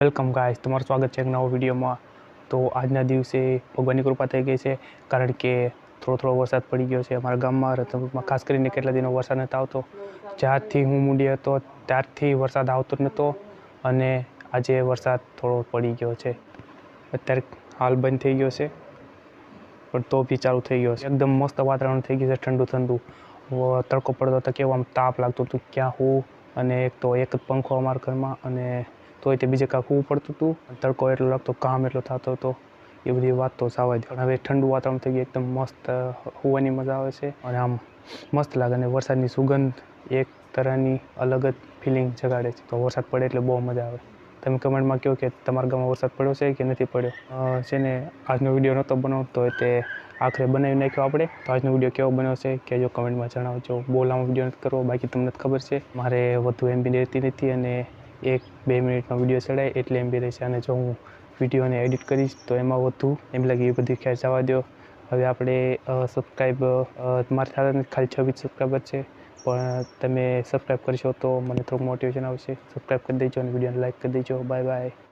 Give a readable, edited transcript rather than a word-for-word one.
Welcome guys, તમારું સ્વાગત છે એક નવો વિડીયોમાં। તો આજના દિવસે ભગવાનની કૃપા થઈ ગઈ છે, કારણ કે થોડો વરસાદ પડી ગયો છે અમારા ગામમાં। રતનપુરમાં ખાસ કરીને કેટલા દિનો વરસાદ નહોતો આવતો। જ્યારથી હું મૂડી હતો ત્યારથી વરસાદ આવતો જ નહોતો, અને આજે વરસાદ થોડો પડી ગયો છે। અત્યારે હાલ બંધ થઈ ગયો છે, પણ તો બી ચાલુ થઈ ગયો છે। એકદમ મસ્ત વાતાવરણ થઈ ગયું છે, ઠંડુ ઠંડુ। તડકો પડતો હતો કેવો આમ તાપ લાગતું હતું ક્યાં હું, અને એક જ પંખો અમારા ઘરમાં, અને તોય તે બીજે કાંઈ સૂવું પડતું હતું। તડકો એટલો લાગતો, કામ એટલો થતો હતો, એ બધી વાત તો જવા દો। પણ હવે ઠંડુ વાતાવરણ થઈ ગયું, એકદમ મસ્ત સૂવાની મજા આવે છે, અને આમ મસ્ત લાગે। અને વરસાદની સુગંધ એક તરહની અલગ જ ફિલિંગ જગાડે છે। તો વરસાદ પડે એટલે બહુ મજા આવે। તમે કમેન્ટમાં કહો કે તમારા ગામમાં વરસાદ પડ્યો છે કે નથી પડ્યો। છે ને, આજનો વિડીયો નહોતો બનાવતો તે આખરે બનાવી નાખ્યો આપણે। તો આજનો વિડીયો કેવો બન્યો છે કહેજો, કમેન્ટમાં જણાવજો। બહુ લાંબો વિડીયો નથી કરવો, બાકી તમને ખબર છે મારે વધુ એમબી રહેતી નથી, અને 1-2 મિનિટનો વિડીયો ચડાય એટલે એમબી રહેશે। અને જો હું વિડીયોને એડિટ કરીશ તો એમાં વધુ એમ લાગે, એ બધી ખેર જવા દો। હવે આપણે સબસ્ક્રાઈબ મારી સાથે ખાલી 26 સબસ્ક્રાઈબર છે, પણ તમે સબસ્ક્રાઈબ કરશો તો મને થોડુંક મોટિવેશન આવશે। સબસ્ક્રાઈબ કરી દેજો અને વિડીયોને લાઈક કરી દેજો। Bye bye.